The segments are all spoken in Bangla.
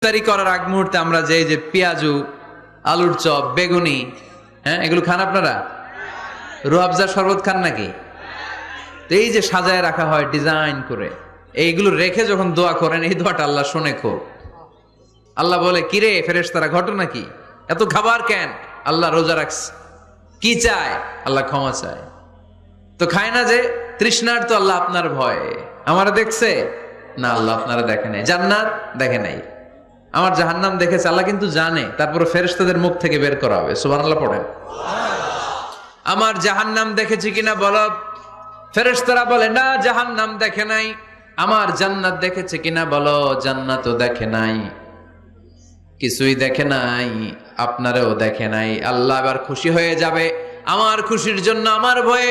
ইফতারি করার আগ মুহূর্তে আমরা যে পেঁয়াজু, আলুর চপ, বেগুনি, এগুলো খান আপনারা? রুয়াবজার শরবত খান নাকি? তো এই যে সাজায় রাখা হয় ডিজাইন করে, এইগুলো রেখে যখন দোয়া করেন, এই দোয়াটা আল্লাহ শোনে খুব। আল্লাহ বলে, কিরে ফেরেশতারা, ঘটনা কি? এত খাবার কেন? আল্লাহ রোজা রাখছে। কি চায়? আল্লাহ ক্ষমা চায়। তো খায় না যে তৃষ্ণার, তো আল্লাহ আপনার ভয়। আমারা দেখছে না, আল্লাহ আপনারা দেখে নাই। জান্নাত দেখে নাই, আমার জাহান্নাম দেখেছে আল্লাহ কিন্তু জানে। তারপরে ফেরেশতাদের মুখ থেকে বের করা হবে। সুবহানাল্লাহ পড়েন। আমার জাহান্নাম দেখেছি কিনা বলো। ফেরেশতারা বলে না, জাহান্নাম দেখে নাই। আমার জান্নাত দেখেছে কিনা বলো, জান্নাতও দেখে নাই। কিছুই দেখে নাই, আপনারও দেখে নাই। আল্লাহ এবার খুশি হয়ে যাবে। আমার খুশির জন্য, আমার ভয়ে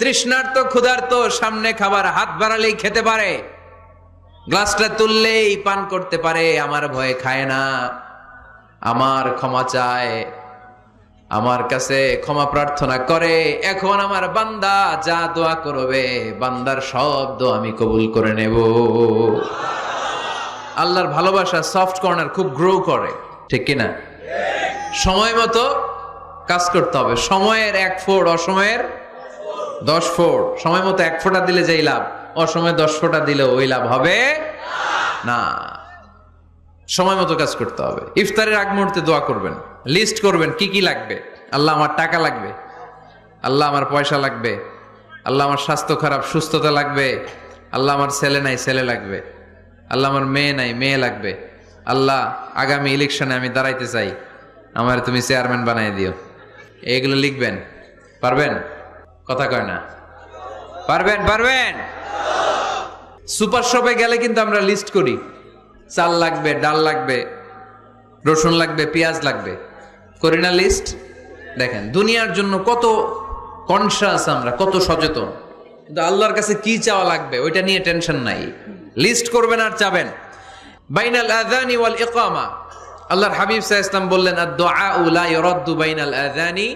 তৃষ্ণার্ত ক্ষুধার্ত সামনে খাবার হাত বাড়ালেই খেতে পারে, গ্লাসটা তুললেই পান করতে পারে, আমার ভয়ে খায় না। আমার ক্ষমা চায়, আমার কাছে ক্ষমা প্রার্থনা করে। এখন আমার বান্দা যা দোয়া করবে, বান্দার সব দোয়া আমি কবুল করে নেব। আল্লাহর ভালোবাসা সফট কর্নার খুব গ্রো করে, ঠিক কিনা? সময় মতো কাজ করতে হবে। সময়ের 1 ফোঁট, অসময়ের 10 ফোঁট। সময় মতো 1 ফোঁটা দিলে যেই লাভ, অসময়ে 10 ফোঁটা দিলে ওই লাভ হবে না। সময় মতো কাজ করতে হবে। ইফতারের আগ মুহূর্তে দোয়া করবেন, লিস্ট করবেন কি কি লাগবে। আল্লাহ আমার টাকা লাগবে, আল্লাহ আমার পয়সা লাগবে, আল্লাহ আমার স্বাস্থ্য খারাপ, সুস্থতা লাগবে, আল্লাহ আমার ছেলে নাই, ছেলে লাগবে, আল্লাহ আমার মেয়ে নাই, মেয়ে লাগবে, আল্লাহ আগামী ইলেকশনে আমি দাঁড়াইতে চাই, আমার তুমি চেয়ারম্যান বানাই দিও। এগুলো লিখবেন। পারবেন? কথা কয় না। পারবেন? পারবেন? সুপার শপে গেলে কিন্তু আমরা লিস্ট করি, চাল লাগবে, ডাল লাগবে, রসুন লাগবে, পেঁয়াজ লাগবে, করি না লিস্ট? দেখেন দুনিয়ার জন্য কত কনসাস আমরা, কত সচেতন। কিন্তু আল্লাহর কাছে কি চাওয়া লাগবে ওইটা নিয়ে টেনশন নাই। লিস্ট করবেন আর চাবেন। বাইনাল আযানি ওয়াল ইকামা, আল্লাহর হাবিব সাল্লাল্লাহু আলাইহি ওয়াসাল্লাম বললেন, আদ-দুআউ লা ইরাদ্দু বাইনাল আযানি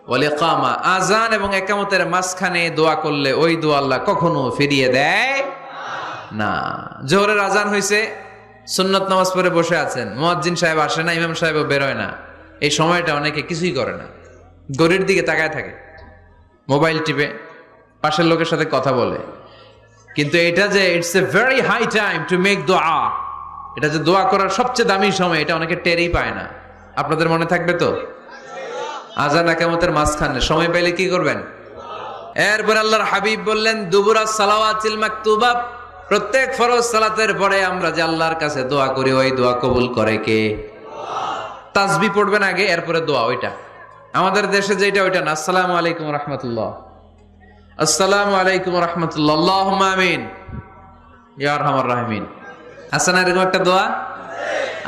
ওয়াল ইকামা। আযান এবং ইকামতের মাঝখানে দোয়া করলে ওই দোয়া আল্লাহ কখনো ফিরিয়ে দেয় না। জোহরের আজান হয়েছে, সুন্নত নামাজ পড়ে বসে আছেন, মুয়াজ্জিন সাহেব আসে না, ইমাম সাহেবও বেরোয় না। এই সময়টা অনেকে কিছুই করে না, ঘড়ির দিকে তাকায় থাকে, মোবাইল টিপে, পাশের লোকের সাথে কথা বলে। কিন্তু এটা যে it's a very high time to make দোয়া, এটা যে দোয়া করার সবচেয়ে দামি সময়, এটা অনেকে টেরই পায় না। আপনাদের মনে থাকবে তো? আজান ইকামতের মাঝখানে সময় পেলে কি করবেন? এরপর আল্লাহর হাবিব বললেন, দুবুরা সালাওয়াতিল মাকতুবা, প্রত্যেক ফরজ সালাতের পরে আমরা যে আল্লাহর কাছে দোয়া করি, ওই দোয়া কবুল করে কে? তাসবিহ পড়বেন আগে, এরপরে দোয়া। ওইটা আমাদের দেশে যেটা, ওইটা না। আসসালামু আলাইকুম রাহমাতুল্লাহ, আসসালামু আলাইকুম রাহমাতুল্লাহ, আল্লাহুম্মা আমিন ইয়া আরহামার রাহিমিন। আছে না এরকম একটা দোয়া?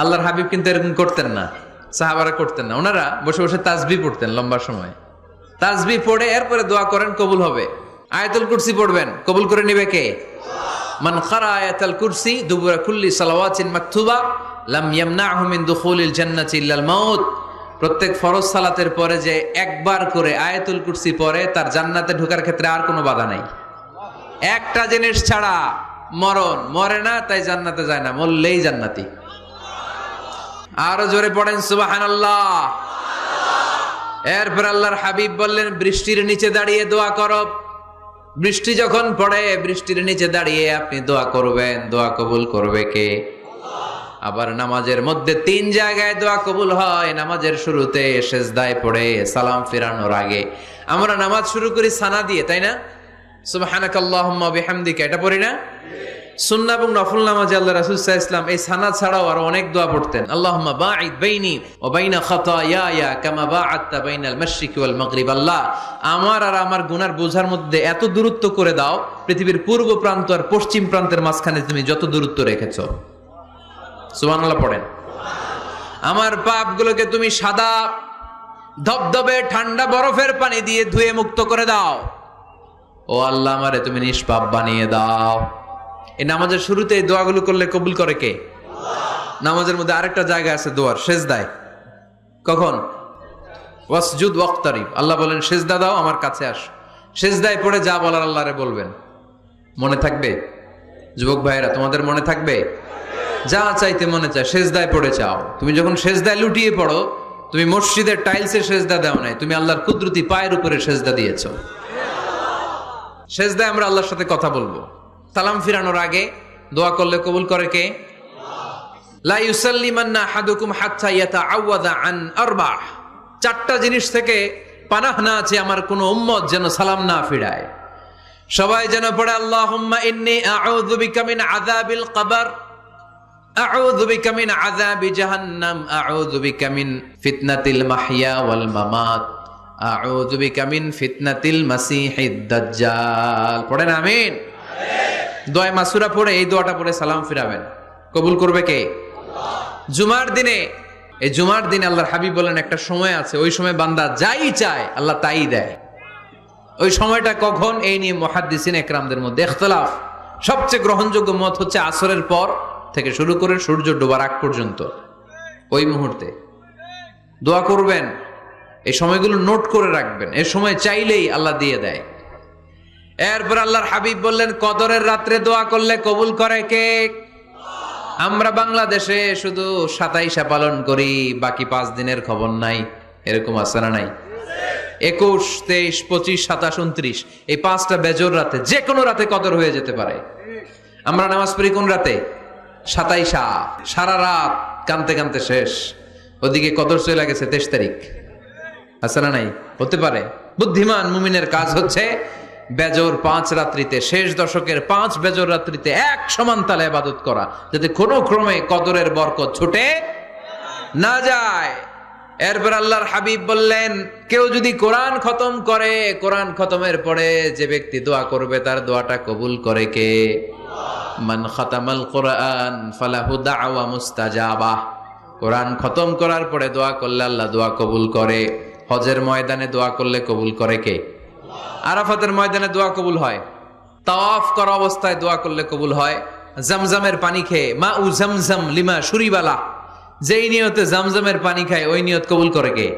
আল্লাহর হাবিব কিন্তু এরকম করতেন না, সাহাবারা করতেন না। ওনারা বসে বসে তাসবিহ পড়তেন লম্বা সময়। তাসবিহ পড়ে এরপরে দোয়া করেন, কবুল হবে। আয়াতুল কুরসি পড়বেন, কবুল করে নিবে কে? মান ক্বারা আয়াতুল কুরসি দুবুরা কুল্লি সালাওয়াতিন মাকতুবা লাম ইয়ামনাহু মিন দুখুলিল জান্নাতি ইল্লাল মাউত। প্রত্যেক ফরজ সালাতের পরে যে একবার করে আয়াতুল কুরসি পড়ে, তার জান্নাতে ঢোকার ক্ষেত্রে আর কোনো বাধা নাই। একটা জিনিস ছাড়া, মরণ। মরে না তাই জান্নাতে যায় না, মরলেই জান্নাতি। আরো জোরে পড়েন সুবহানাল্লাহ। এরপর আল্লাহর হাবিব বললেন, বৃষ্টির নিচে দাঁড়িয়ে দোয়া করো। বৃষ্টি যখন পড়ে, বৃষ্টির নিচে দাঁড়িয়ে আপনি দোয়া করবেন, দোয়া কবুল করবে কে? আবার নামাজের মধ্যে 3 জায়গায় দোয়া কবুল হয়। নামাজের শুরুতে, সেজদায় পড়ে, সালাম ফেরানোর আগে। আমরা নামাজ শুরু করি সানা দিয়ে, তাই না? সুবহানাকাল্লাহুম্মা ওয়া বিহামদিকা, এটা পড়ি না? সুন্নাহ এবং নফল নামাজে আল্লাহ রাসূল সাল্লাল্লাহু আলাইহি ওয়াসাল্লাম এই সানা ছাড়াও আরো অনেক দোয়া পড়তেন। আল্লাহুম্মা বাঈদ বাইনি ওয়া বাইনা খাতায়ায়া কামা বাআদতা বাইনাল মাশরিকি ওয়াল মাগরিব। আল্লাহ, আমার আর আমার গুনার বোঝার মধ্যে এত দূরত্ব করে দাও, পৃথিবীর পূর্ব প্রান্ত আর পশ্চিম প্রান্তের মাঝখানে তুমি যত দূরত্ব রেখেছো। সুবহানাল্লাহ পড়েন। আমার পাপগুলোকে তুমি সাদা ধবধবে ঠান্ডা বরফের পানি দিয়ে ধুয়ে মুক্ত করে দাও। ও আল্লাহ, আমারে তুমি নিষ্পাপ বানিয়ে দাও। এই নামাজের শুরুতে এই দোয়াগুলো করলে কবুল করে কে? নামাজের মধ্যে আরেকটা জায়গা আছে দোয়ার, সেজদায়। কখন? ওয়াসজুদ ওয়াক্তারিব। আল্লাহ বলেন, সেজদা দাও, আমার কাছে আস। সেজদায় পড়ে যা বলার আল্লাহরে বলবেন। মনে থাকবে? যুবক ভাইরা, তোমাদের মনে থাকবে? যা চাইতে মনে চায় সেজদায় পড়ে চাও। তুমি যখন সেজদায় লুটিয়ে পড়ো, তুমি মসজিদের টাইলসে সেজদা দাও নাই, তুমি আল্লাহর কুদরতি পায়ের উপরে সেজদা দিয়েছো। সেজদায় আমরা আল্লাহর সাথে কথা বলবো। সালাম ফিরানোর আগে দোয়া করলে কবুল করে কে? লা ইউসাল্লিমান্না আহাদুকুম হাত্তা ইয়াতাআওয়াযা আন আরবাহ। চারটা জিনিস থেকে পানাহ না আছে আমার কোন উম্মত যেন সালাম না ফিরায়। সবাই যেন পড়ে আল্লাহুম্মা ইন্নী আউযু বিকা মিন আযাবিল কবর, আউযু বিকা মিন আযাবি জাহান্নাম, আউযু বিকা মিন ফিতনাতিল মাহইয়া ওয়াল মামাত, আউযু বিকা মিন ফিতনাতিল মাসিহিদ দাজ্জাল। পড়েন আমিন। দোয়া মাসুরা পড়ে এই দোয়াটা পড়ে সালাম ফিরাবেন। কবুল করবে কে? জুমার দিনে, এই জুমার দিনে আল্লাহর হাবিব বলেন একটা সময় আছে, ওই সময় বান্দা যাই চায় আল্লাহ তাই দেয়। ওই সময়টা কখন? এই নিয়ে মুহাদ্দিসিন একরামদের মধ্যে ইখতিলাফ। সবচেয়ে গ্রহণযোগ্য মত হচ্ছে আসরের পর থেকে শুরু করে সূর্য ডোবার আগ পর্যন্ত, ওই মুহূর্তে দোয়া করবেন। এই সময়গুলো নোট করে রাখবেন, এই সময় চাইলেই আল্লাহ দিয়ে দেয়। এরপর আল্লাহর হাবিব বললেন কদরের রাত্রে দোয়া করলে কবুল করে কে? আমরা বাংলাদেশে শুধু 27 পালন করি, বাকি 5 দিনের খবর নাই। এরকম আছে না নাই? 21, 23, 25, 27, 29 এই 5টা বেজোর রাতে, যে কোনো রাতে কদর হয়ে যেতে পারে। আমরা নামাজ পড়ি কোন রাতে? 27। সারা রাত কানতে কানতে শেষ, ওদিকে কদর চলে গেছে 23 তারিখ। আছে না নাই? হতে পারে। বুদ্ধিমান মুমিনের কাজ হচ্ছে বেজর 5 রাত্রিতে, শেষ দশকের 5 বেজর রাত্রিতে এক সমান তালে ইবাদত করা, যাতে কোনো ক্রমে কদরের বরকত ছুটে না যায়। এরপর আল্লাহর হাবিব বললেন কেউ যদি কোরআন খতম করে, কোরআন খতমের পরে যে ব্যক্তি দোয়া করবে তার দোয়াটা কবুল করে কে? মান খাতামাল কোরআন ফালাহু দাওয়া মুস্তাজাবা। কোরআন খতম করার পরে দোয়া করলে আল্লাহ দোয়া কবুল করে। হজের ময়দানে দোয়া করলে কবুল করে কে? আরাফাতের ময়দানে দোয়া কবুল হয়। তাওয়াফ করা অবস্থায় দোয়া করলে কবুল হয়। জামজামের পানি খেয়ে, মা উ জামজাম লিমা শুরিবালা, যেই নিয়তে জামজামের পানি খায় ওই নিয়ত কবুল করে কে?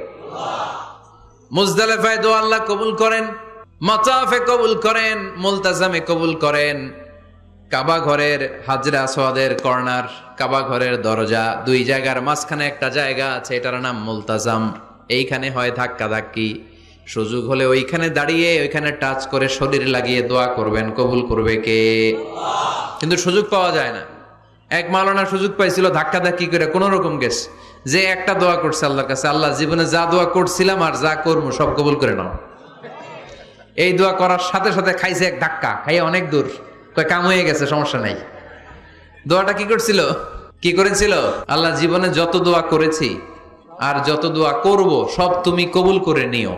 মুজদালিফায় দোয়া আল্লাহ কবুল করেন, মাতাফে কবুল করেন, মুলতাজামে কবুল করেন। কাবা ঘরের হাজরা আসওয়াদের কর্নার, কাবা ঘরের দরজা, 2 জায়গার মাঝখানে একটা জায়গা আছে, এটার নাম মুলতাজাম। এইখানে হয় ধাক্কা ধাক্কি, সুযোগ হলে ওইখানে দাঁড়িয়ে ওইখানে টাচ করে শরীর লাগিয়ে দোয়া করবেন, কবুল করবে কে? কিন্তু সুযোগ পাওয়া যায় না। এক মাওলানা সুযোগ পাইছিল, ধাক্কা ধাক্কি করে কোন রকম গেছে, যে একটা দোয়া করছে আল্লাহর কাছে, আল্লাহ জীবনে যা দোয়া করছিলাম আর যা করবো সব কবুল করে নাও। এই দোয়া করার সাথে সাথে খাইছে এক ধাক্কা, খাইয়ে অনেক দূর, কয় কাম হয়ে গেছে, সমস্যা নাই। দোয়াটা কি করছিল? কি করেছিল? আল্লাহ জীবনে যত দোয়া করেছি আর যত দোয়া করব সব তুমি কবুল করে নিও।